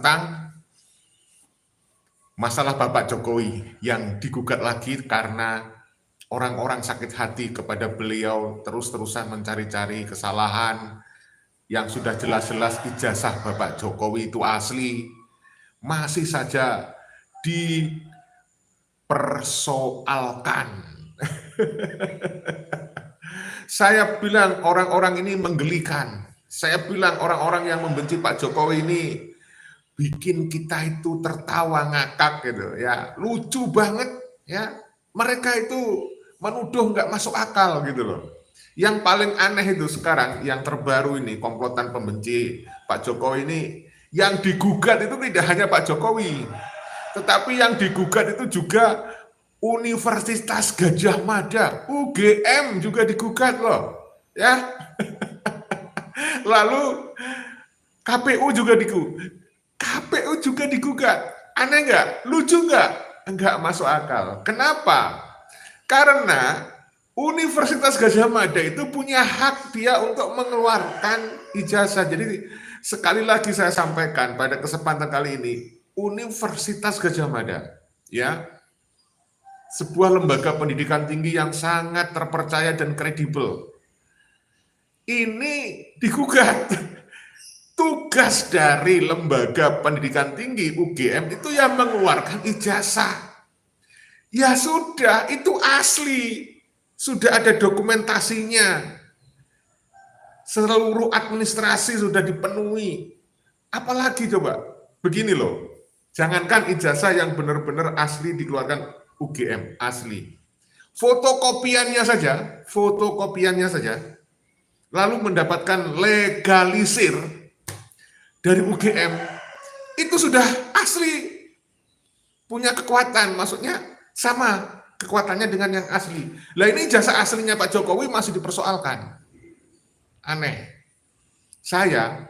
tentang masalah Bapak Jokowi yang digugat lagi karena orang-orang sakit hati kepada beliau terus-terusan mencari-cari kesalahan yang sudah jelas-jelas ijazah Bapak Jokowi itu asli, masih saja dipersoalkan. Saya bilang orang-orang ini menggelikan. Saya bilang orang-orang yang membenci Pak Jokowi ini bikin kita itu tertawa ngakak gitu ya, lucu banget ya. Mereka itu menuduh nggak masuk akal gitu loh. Yang paling aneh itu sekarang yang terbaru ini komplotan pembenci Pak Jokowi ini, yang digugat itu tidak hanya Pak Jokowi, tetapi yang digugat itu juga Universitas Gadjah Mada, UGM juga digugat loh ya. Lalu KPU juga digugat. KPU juga digugat. Aneh nggak? Lucu nggak? Nggak masuk akal. Kenapa? Karena Universitas Gadjah Mada itu punya hak dia untuk mengeluarkan ijazah. Jadi sekali lagi saya sampaikan pada kesempatan kali ini, Universitas Gadjah Mada, ya, sebuah lembaga pendidikan tinggi yang sangat terpercaya dan kredibel, ini digugat. Tugas dari lembaga pendidikan tinggi UGM itu yang mengeluarkan ijazah. Ya sudah, itu asli. Sudah ada dokumentasinya. Seluruh administrasi sudah dipenuhi. Apalagi coba, begini loh. Jangankan ijazah yang benar-benar asli dikeluarkan UGM, asli. Fotokopiannya saja, lalu mendapatkan legalisir dari UGM, itu sudah asli, punya kekuatan, maksudnya sama kekuatannya dengan yang asli. Lah ini jasa aslinya Pak Jokowi masih dipersoalkan. Aneh. Saya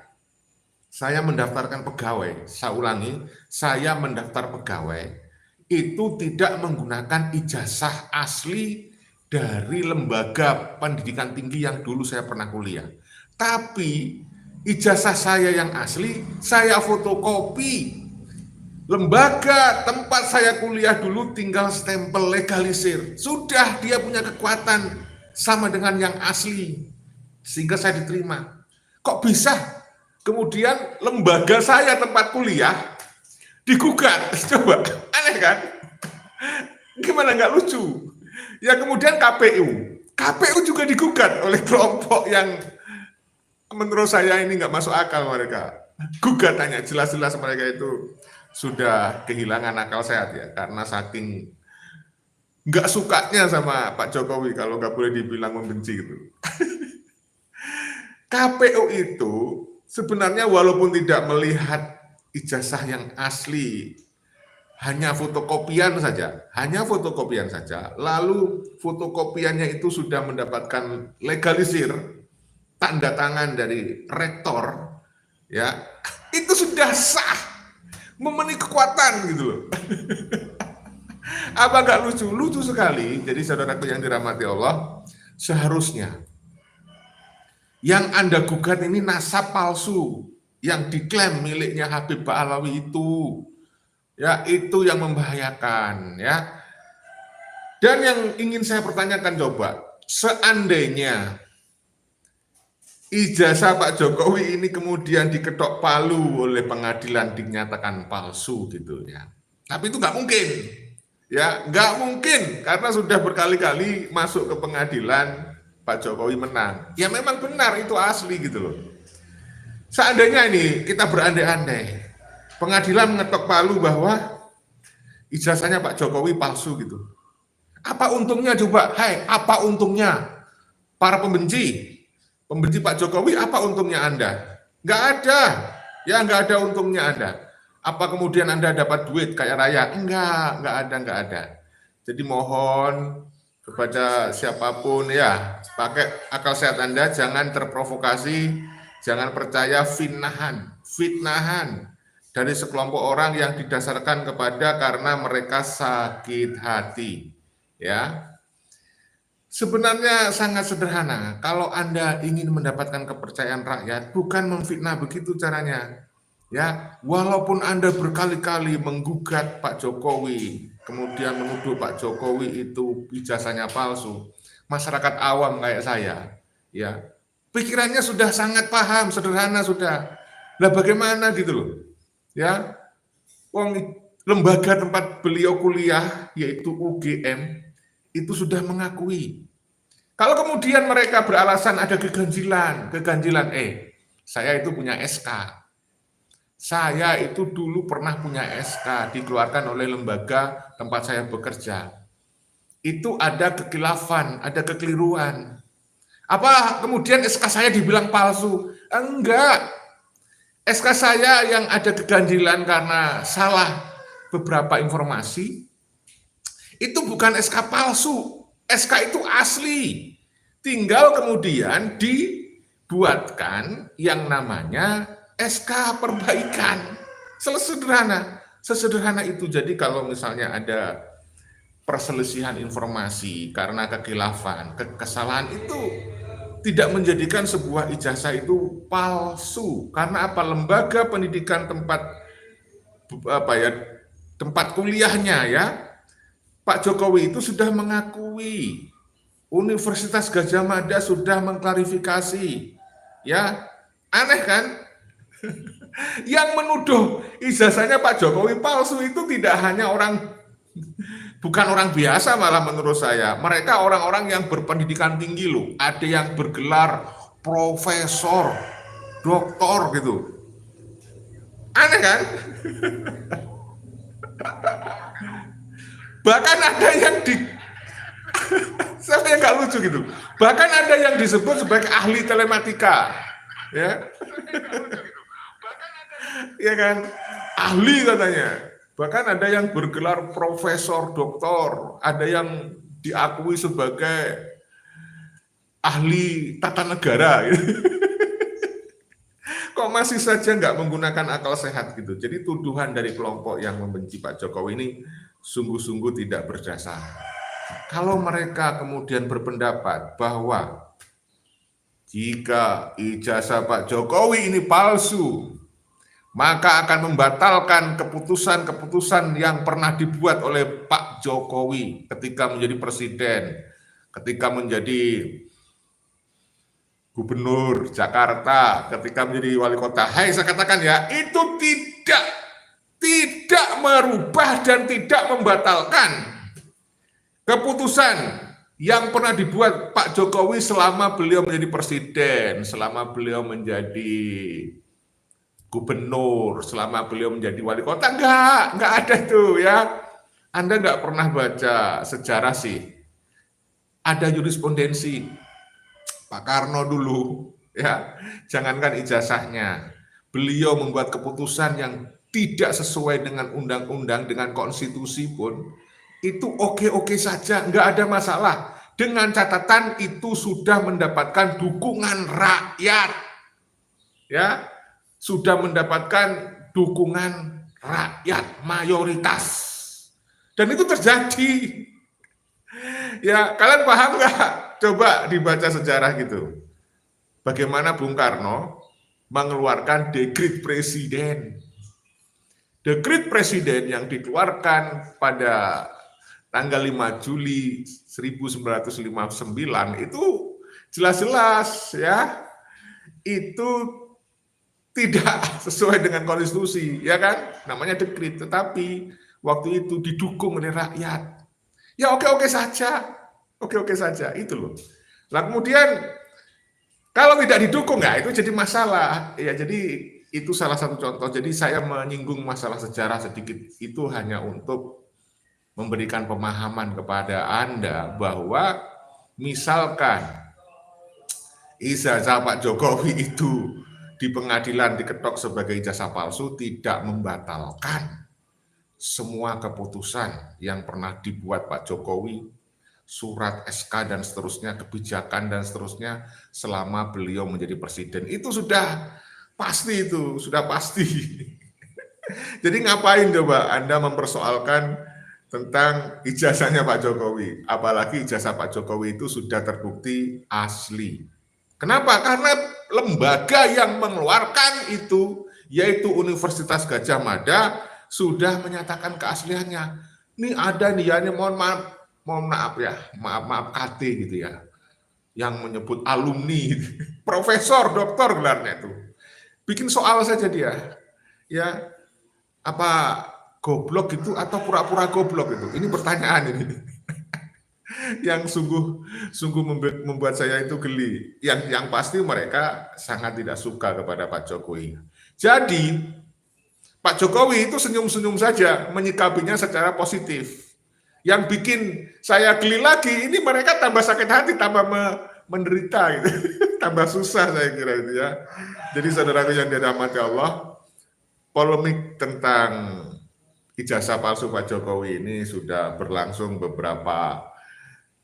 mendaftarkan pegawai, saya ulangi, saya mendaftar pegawai itu tidak menggunakan ijazah asli dari lembaga pendidikan tinggi yang dulu saya pernah kuliah. Tapi ijazah saya yang asli, saya fotokopi. Lembaga tempat saya kuliah dulu tinggal stempel legalisir. Sudah dia punya kekuatan sama dengan yang asli. Sehingga saya diterima. Kok bisa? Kemudian lembaga saya tempat kuliah digugat. Coba, aneh kan? Gimana nggak lucu? Ya kemudian KPU juga digugat oleh kelompok yang menurut saya ini nggak masuk akal mereka. Gugatannya jelas-jelas mereka itu sudah kehilangan akal sehat ya, karena saking nggak sukanya sama Pak Jokowi, kalau nggak boleh dibilang membenci gitu. KPU itu sebenarnya walaupun tidak melihat ijazah yang asli, hanya fotokopian saja, lalu fotokopiannya itu sudah mendapatkan legalisir, tanda tangan dari rektor, ya, itu sudah sah, memenuhi kekuatan gitu loh. Apa nggak lucu? Lucu sekali. Jadi saudaraku yang dirahmati Allah, seharusnya yang Anda gugat ini nasab palsu yang diklaim miliknya Habib Ba'alawi itu. Ya, itu yang membahayakan ya. Dan yang ingin saya pertanyakan, coba, seandainya ijazah Pak Jokowi ini kemudian diketok palu oleh pengadilan dinyatakan palsu gitu ya. Tapi itu nggak mungkin. Ya, nggak mungkin karena sudah berkali-kali masuk ke pengadilan, Pak Jokowi menang. Ya memang benar itu asli gitu loh. Seandainya ini kita berandai-andai, pengadilan mengetok palu bahwa ijazahnya Pak Jokowi palsu gitu. Apa untungnya coba? Hai, apa untungnya para pembenci Pak Jokowi? Apa untungnya Anda? Nggak ada. Ya nggak ada untungnya Anda. Apa kemudian Anda dapat duit kayak raya? Nggak ada. Jadi mohon kepada siapapun ya, pakai akal sehat Anda, jangan terprovokasi, jangan percaya fitnahan dari sekelompok orang yang didasarkan kepada karena mereka sakit hati. Ya, sebenarnya sangat sederhana. Kalau Anda ingin mendapatkan kepercayaan rakyat, bukan memfitnah begitu caranya. Ya, walaupun Anda berkali-kali menggugat Pak Jokowi, kemudian menuduh Pak Jokowi itu ijazahnya palsu, masyarakat awam kayak saya, ya, pikirannya sudah sangat paham, sederhana sudah. Nah, bagaimana gitu loh, ya, wong lembaga tempat beliau kuliah yaitu UGM itu sudah mengakui. Kalau kemudian mereka beralasan ada keganjilan, saya itu punya SK. Saya itu dulu pernah punya SK dikeluarkan oleh lembaga tempat saya bekerja. Itu ada kekilafan, ada kekeliruan. Apa kemudian SK saya dibilang palsu? Enggak. SK saya yang ada keganjilan karena salah beberapa informasi, itu bukan SK palsu. SK itu asli. Tinggal kemudian dibuatkan yang namanya SK perbaikan. Sesederhana itu. Jadi kalau misalnya ada perselisihan informasi karena kekhilafan, kesalahan itu tidak menjadikan sebuah ijazah itu palsu. Karena apa? Lembaga pendidikan tempat kuliahnya ya, Pak Jokowi itu sudah mengakui. Universitas Gadjah Mada sudah mengklarifikasi. Ya, aneh kan? Yang menuduh ijazahnya Pak Jokowi palsu itu tidak hanya bukan orang biasa malah menurut saya. Mereka orang-orang yang berpendidikan tinggi loh. Ada yang bergelar profesor, doktor gitu. Aneh kan? Bahkan ada yang saya nggak lucu gitu. Bahkan ada yang disebut sebagai ahli telematika. Ya. Ya kan? Ahli katanya. Bahkan ada yang bergelar profesor, doktor, ada yang diakui sebagai ahli tata negara. Kok masih saja nggak menggunakan akal sehat gitu. Jadi tuduhan dari kelompok yang membenci Pak Jokowi ini sungguh-sungguh tidak berdasar. Kalau mereka kemudian berpendapat bahwa jika ijazah Pak Jokowi ini palsu, maka akan membatalkan keputusan-keputusan yang pernah dibuat oleh Pak Jokowi ketika menjadi presiden, ketika menjadi gubernur Jakarta, ketika menjadi wali kota. Hai, saya katakan ya, itu tidak merubah dan tidak membatalkan keputusan yang pernah dibuat Pak Jokowi selama beliau menjadi presiden, selama beliau menjadi gubernur, selama beliau menjadi wali kota. Enggak ada itu ya. Anda enggak pernah baca sejarah sih. Ada jurisprudensi Pak Karno dulu, ya. Jangankan ijazahnya, beliau membuat keputusan yang tidak sesuai dengan undang-undang, dengan konstitusi pun, itu oke-oke saja, nggak ada masalah. Dengan catatan itu sudah mendapatkan dukungan rakyat, ya, sudah mendapatkan dukungan rakyat mayoritas, dan itu terjadi. Ya, kalian paham nggak? Coba dibaca sejarah gitu. Bagaimana Bung Karno mengeluarkan dekret presiden. Dekret presiden yang dikeluarkan pada tanggal 5 Juli 1959 itu jelas-jelas ya, itu tidak sesuai dengan konstitusi, ya kan? Namanya dekret, tetapi waktu itu didukung oleh rakyat. Ya oke-oke saja, itu loh. Nah kemudian kalau tidak didukung ya itu jadi masalah. Ya jadi itu salah satu contoh. Jadi saya menyinggung masalah sejarah sedikit itu hanya untuk memberikan pemahaman kepada Anda bahwa misalkan ijazah Pak Jokowi itu di pengadilan diketok sebagai ijazah palsu tidak membatalkan semua keputusan yang pernah dibuat Pak Jokowi, surat SK dan seterusnya, kebijakan dan seterusnya selama beliau menjadi presiden. Itu sudah pasti itu, sudah pasti. Jadi ngapain coba Anda mempersoalkan tentang ijazahnya Pak Jokowi? Apalagi ijazah Pak Jokowi itu sudah terbukti asli. Kenapa? Karena lembaga yang mengeluarkan itu yaitu Universitas Gadjah Mada, sudah menyatakan keasliannya. Ini ada nih ya, ini mohon maaf ya, maaf KT gitu ya, yang menyebut alumni, profesor, doktor gelarnya itu. Bikin soal saja dia, ya apa goblok itu atau pura-pura goblok itu? Ini pertanyaan ini yang sungguh membuat saya itu geli. Yang pasti mereka sangat tidak suka kepada Pak Jokowi. Jadi Pak Jokowi itu senyum-senyum saja, menyikapinya secara positif. Yang bikin saya geli lagi, ini mereka tambah sakit hati, tambah menderita gitu. Tambah susah saya kira itu ya. Jadi saudaraku yang dirahmati Allah, polemik tentang ijazah palsu Pak Jokowi ini sudah berlangsung beberapa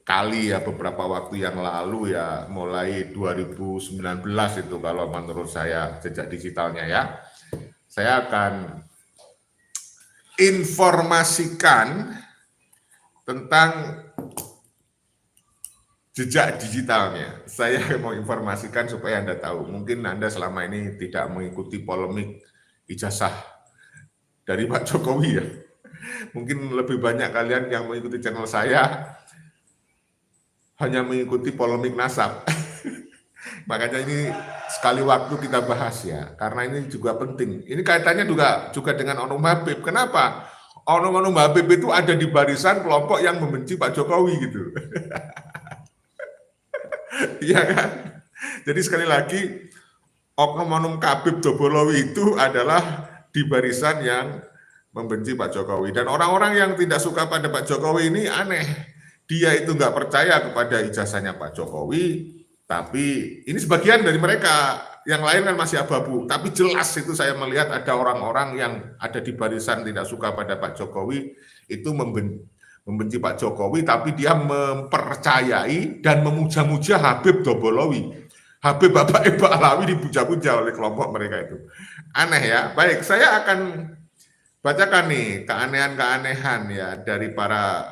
kali ya, beberapa waktu yang lalu ya, mulai 2019 itu kalau menurut saya jejak digitalnya ya. Saya akan informasikan tentang jejak digitalnya. Saya mau informasikan supaya Anda tahu. Mungkin Anda selama ini tidak mengikuti polemik ijazah dari Pak Jokowi ya. Mungkin lebih banyak kalian yang mengikuti channel saya hanya mengikuti polemik nasab. Makanya ini sekali waktu kita bahas ya, karena ini juga penting. Ini kaitannya juga dengan Onum Habib. Kenapa? Onum Habib itu ada di barisan kelompok yang membenci Pak Jokowi gitu. Iya kan? Jadi sekali lagi, Oknum Habib Dobolowi itu adalah di barisan yang membenci Pak Jokowi. Dan orang-orang yang tidak suka pada Pak Jokowi ini aneh. Dia itu nggak percaya kepada ijazahnya Pak Jokowi, tapi ini sebagian dari mereka, yang lain kan masih abu-abu. Tapi jelas itu saya melihat ada orang-orang yang ada di barisan tidak suka pada Pak Jokowi, itu membenci Pak Jokowi, tapi dia mempercayai dan memuja-muja Habib Dobolowi. Habib Bapak Ibu Alawi dipuja-puja oleh kelompok mereka itu. Aneh ya. Baik, saya akan bacakan nih keanehan-keanehan ya dari para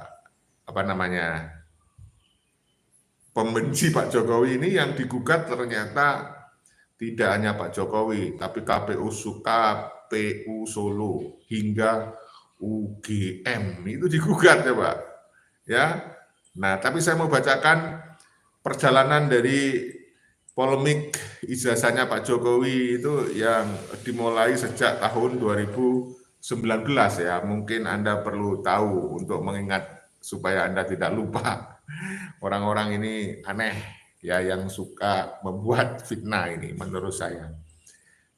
pembenci Pak Jokowi ini yang digugat ternyata tidak hanya Pak Jokowi, tapi KPU Solo hingga UGM itu digugat ya Pak. Ya. Nah, tapi saya mau bacakan perjalanan dari polemik ijazahnya Pak Jokowi itu yang dimulai sejak tahun 2019 ya. Mungkin Anda perlu tahu untuk mengingat supaya Anda tidak lupa. Orang-orang ini aneh ya, yang suka membuat fitnah ini menurut saya.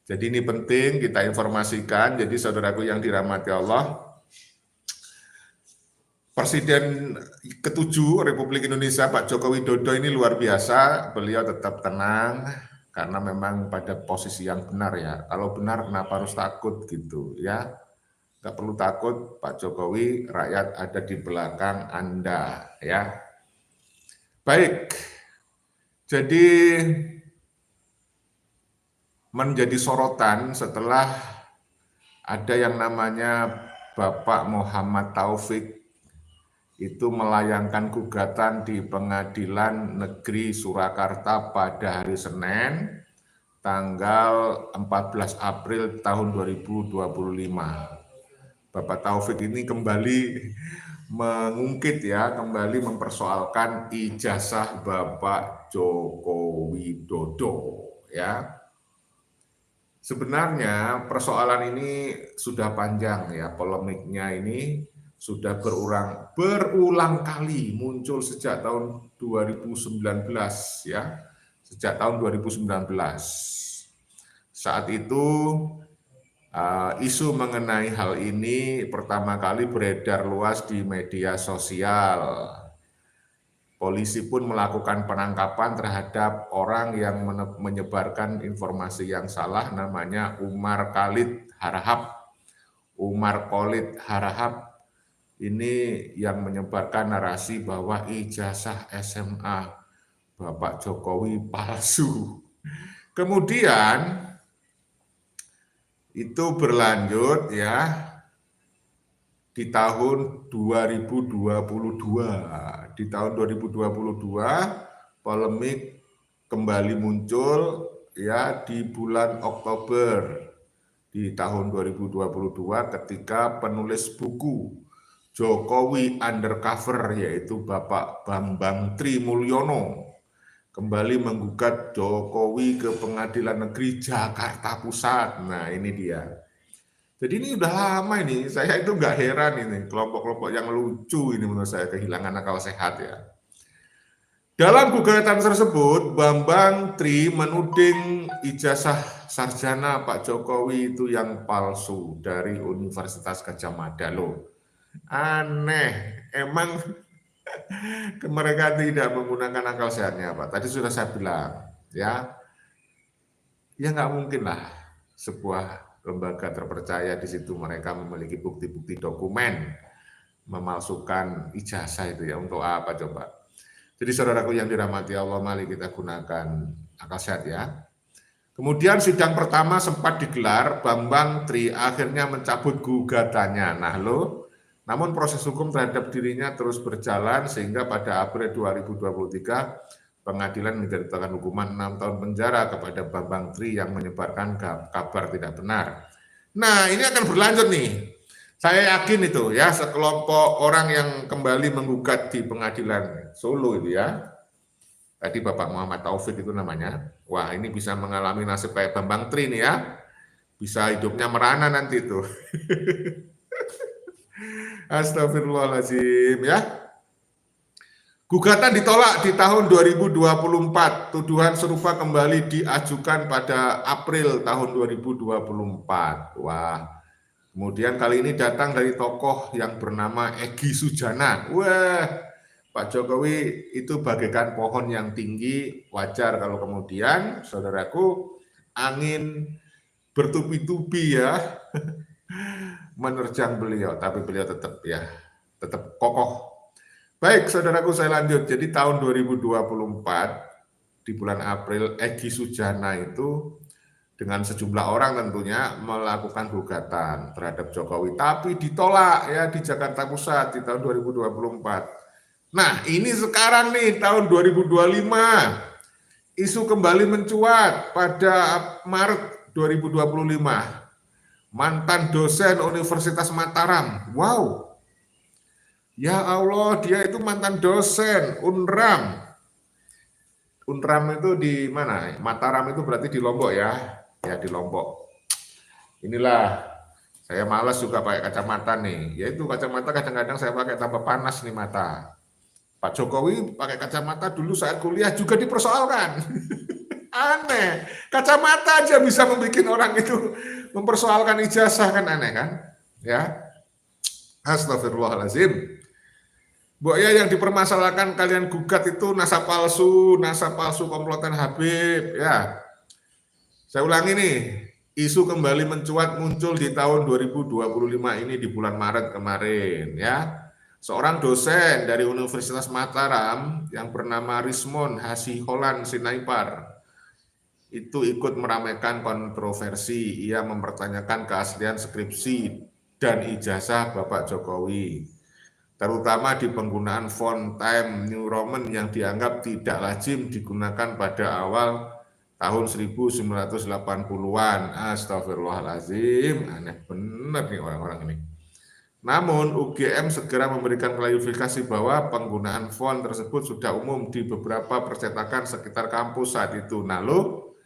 Jadi ini penting kita informasikan. Jadi saudaraku yang dirahmati Allah, Presiden ke-7 Republik Indonesia Pak Joko Widodo ini luar biasa. Beliau tetap tenang karena memang pada posisi yang benar ya. Kalau benar kenapa harus takut gitu ya. Nggak perlu takut, Pak Jokowi, rakyat ada di belakang Anda ya. Baik, jadi menjadi sorotan setelah ada yang namanya Bapak Muhammad Taufik itu melayangkan gugatan di Pengadilan Negeri Surakarta pada hari Senin tanggal 14 April tahun 2025. Bapak Taufik ini kembali mengungkit ya, kembali mempersoalkan ijazah Bapak Joko Widodo ya. Sebenarnya persoalan ini sudah panjang ya, polemiknya ini sudah berulang kali muncul sejak tahun 2019 ya. Sejak tahun 2019. Saat itu isu mengenai hal ini pertama kali beredar luas di media sosial. Polisi pun melakukan penangkapan terhadap orang yang menyebarkan informasi yang salah, namanya Umar Khalid Harahap. Umar Khalid Harahap ini yang menyebarkan narasi bahwa ijazah SMA Bapak Jokowi palsu. Kemudian itu berlanjut ya di tahun 2022. Di tahun 2022 polemik kembali muncul ya di bulan Oktober. di tahun 2022 ketika penulis buku Jokowi Undercover yaitu Bapak Bambang Trimulyono kembali menggugat Jokowi ke Pengadilan Negeri Jakarta Pusat. Nah ini dia. Jadi ini udah lama ini, saya itu nggak heran ini kelompok-kelompok yang lucu ini menurut saya kehilangan akal sehat ya. Dalam gugatan tersebut, Bambang Tri menuding ijazah sarjana Pak Jokowi itu yang palsu dari Universitas Gadjah Mada loh. Aneh, emang mereka tidak menggunakan akal sehatnya Pak. Tadi sudah saya bilang, ya nggak mungkin lah sebuah lembaga terpercaya di situ mereka memiliki bukti-bukti dokumen memalsukan ijazah itu ya untuk apa coba? Jadi saudaraku yang dirahmati Allah, mari kita gunakan akal sehat ya. Kemudian sidang pertama sempat digelar, Bambang Tri akhirnya mencabut gugatannya. Nah namun proses hukum terhadap dirinya terus berjalan sehingga pada April 2023 pengadilan menjatuhkan hukuman 6 tahun penjara kepada Bambang Tri yang menyebarkan kabar tidak benar. Nah ini akan berlanjut nih. Saya yakin itu ya sekelompok orang yang kembali menggugat di pengadilan Solo itu ya. Tadi Bapak Muhammad Taufik itu namanya. Wah ini bisa mengalami nasib kayak Bambang Tri nih ya. Bisa hidupnya merana nanti itu. Astagfirullahaladzim ya. Gugatan ditolak di tahun 2024. Tuduhan serupa kembali diajukan pada April tahun 2024. Wah. Kemudian kali ini datang dari tokoh yang bernama Egy Sujana. Wah, Pak Jokowi itu bagaikan pohon yang tinggi, wajar kalau kemudian, saudaraku, angin bertubi-tubi ya, menerjang beliau, tapi beliau tetap kokoh. Baik, saudaraku saya lanjut. Jadi tahun 2024, di bulan April, Egy Sujana itu dengan sejumlah orang tentunya melakukan gugatan terhadap Jokowi, tapi ditolak ya di Jakarta Pusat di tahun 2024. Nah ini sekarang nih tahun 2025, isu kembali mencuat pada Maret 2025. Mantan dosen Universitas Mataram, wow, ya Allah dia itu mantan dosen UNRAM. UNRAM itu di mana? Mataram itu berarti di Lombok ya. Ya di Lombok. Inilah saya malas juga pakai kacamata nih. Yaitu kacamata kadang-kadang saya pakai tambah panas nih mata. Pak Jokowi pakai kacamata dulu saat kuliah juga dipersoalkan. Aneh. Kacamata aja bisa membuat orang itu mempersoalkan ijazah kan aneh kan? Ya. Astagfirullahaladzim. Mbok ya yang dipermasalahkan kalian gugat itu nasa palsu komplotan Habib ya. Saya ulangi nih, isu kembali mencuat muncul di tahun 2025 ini di bulan Maret kemarin ya. Seorang dosen dari Universitas Mataram yang bernama Rismon Hasiholan Sinaipar itu ikut meramaikan kontroversi. Ia mempertanyakan keaslian skripsi dan ijazah Bapak Jokowi, terutama di penggunaan font Times New Roman yang dianggap tidak lazim digunakan pada awal tahun 1980-an. Astagfirullahaladzim, aneh benar nih orang-orang ini. Namun UGM segera memberikan klarifikasi bahwa penggunaan font tersebut sudah umum di beberapa percetakan sekitar kampus saat itu. Nah lo,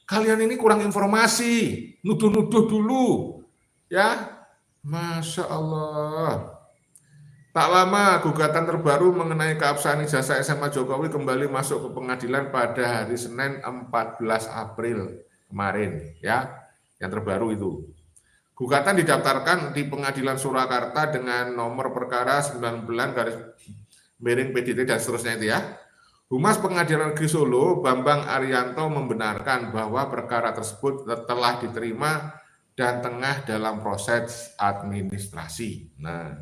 kalian ini kurang informasi, nuduh-nuduh dulu. Ya, Masya Allah. Tak lama, gugatan terbaru mengenai keabsahan ijazah SMA Jokowi kembali masuk ke pengadilan pada hari Senin 14 April kemarin, ya, yang terbaru itu. Gugatan didaftarkan di Pengadilan Surakarta dengan nomor perkara 19/PDT dan seterusnya itu ya. Humas Pengadilan Negeri Solo, Bambang Arianto membenarkan bahwa perkara tersebut telah diterima dan tengah dalam proses administrasi. Nah,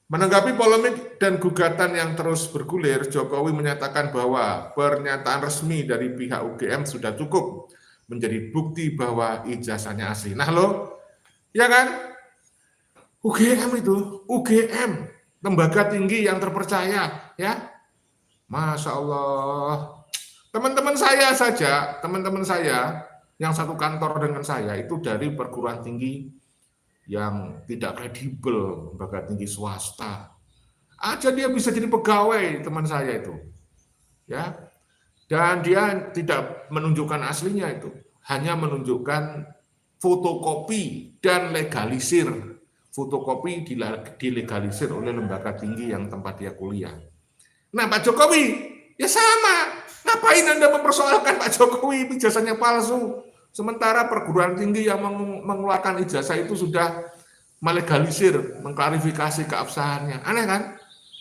menanggapi polemik dan gugatan yang terus bergulir, Jokowi menyatakan bahwa pernyataan resmi dari pihak UGM sudah cukup menjadi bukti bahwa ijazahnya asli. Nah lo, ya kan? UGM, lembaga tinggi yang terpercaya, ya. Masya Allah. Teman-teman saya yang satu kantor dengan saya itu dari perguruan tinggi yang tidak kredibel, lembaga tinggi swasta. Aja dia bisa jadi pegawai, teman saya itu. Ya. Dan dia tidak menunjukkan aslinya itu, hanya menunjukkan fotokopi dan legalisir. Fotokopi dilegalisir oleh lembaga tinggi yang tempat dia kuliah. Nah, Pak Jokowi ya sama. Ngapain Anda mempersoalkan Pak Jokowi ijazahnya palsu? Sementara perguruan tinggi yang mengeluarkan ijazah itu sudah melegalisir, mengklarifikasi keabsahannya. Aneh kan?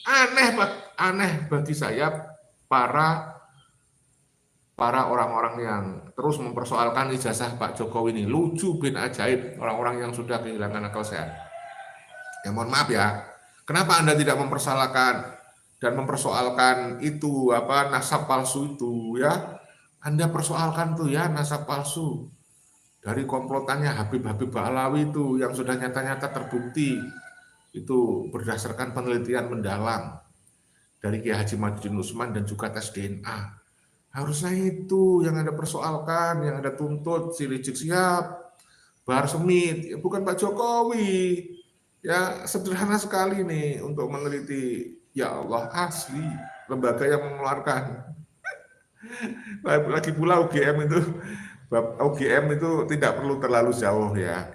Aneh, Pak. Aneh bagi saya para orang-orang yang terus mempersoalkan ijazah Pak Jokowi ini. Lucu bin ajaib orang-orang yang sudah kehilangan akal sehat. Ya mohon maaf ya, kenapa Anda tidak mempersoalkan dan mempersoalkan itu nasab palsu itu ya? Anda persoalkan tuh ya nasab palsu dari komplotannya Habib Ba'alawi itu yang sudah nyata-nyata terbukti itu berdasarkan penelitian mendalam dari Kiai Haji Ma'ruf Usman dan juga tes DNA. Harusnya itu yang Anda persoalkan, yang Anda tuntut, si Rizik Sihab, Bahar Smith, ya bukan Pak Jokowi. Ya sederhana sekali nih untuk meneliti, ya Allah asli, lembaga yang mengeluarkan. Lagi pula UGM itu tidak perlu terlalu jauh ya,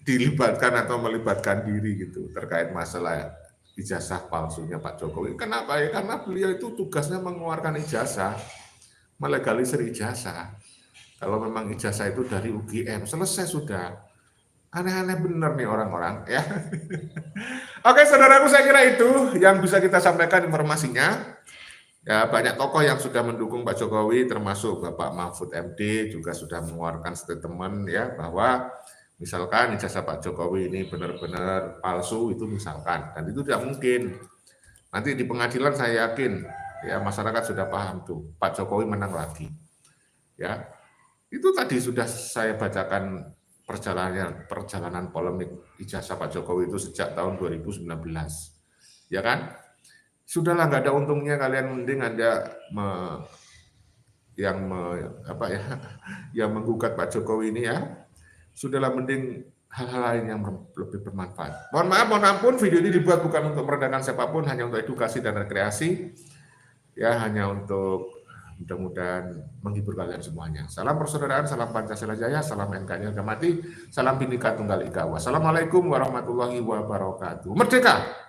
dilibatkan atau melibatkan diri gitu, terkait masalah ijazah palsunya Pak Jokowi. Kenapa ya? Karena beliau itu tugasnya mengeluarkan ijazah, melegalisir ijazah. Kalau memang ijazah itu dari UGM, selesai sudah. Aneh-aneh bener nih orang-orang ya. Oke, saudaraku, saya kira itu yang bisa kita sampaikan informasinya. Ya, banyak tokoh yang sudah mendukung Pak Jokowi, termasuk Bapak Mahfud MD juga sudah mengeluarkan statement ya bahwa misalkan ijazah Pak Jokowi ini benar-benar palsu itu misalkan, dan itu tidak mungkin. Nanti di pengadilan saya yakin ya masyarakat sudah paham tuh Pak Jokowi menang lagi. Ya, itu tadi sudah saya bacakan perjalanan polemik ijazah Pak Jokowi itu sejak tahun 2019. Ya kan? Sudahlah, nggak ada untungnya kalian mending Anda yang menggugat Pak Jokowi ini ya. Sudahlah, mending hal-hal lain yang lebih bermanfaat. Mohon maaf, mohon ampun, video ini dibuat bukan untuk merendahkan siapapun, hanya untuk edukasi dan rekreasi. Ya, hanya untuk mudah-mudahan menghibur kalian semuanya. Salam persaudaraan, salam Pancasila Jaya, salam NKRI harga mati, salam Bhinneka Tunggal Ika. Wassalamualaikum warahmatullahi wabarakatuh. Merdeka!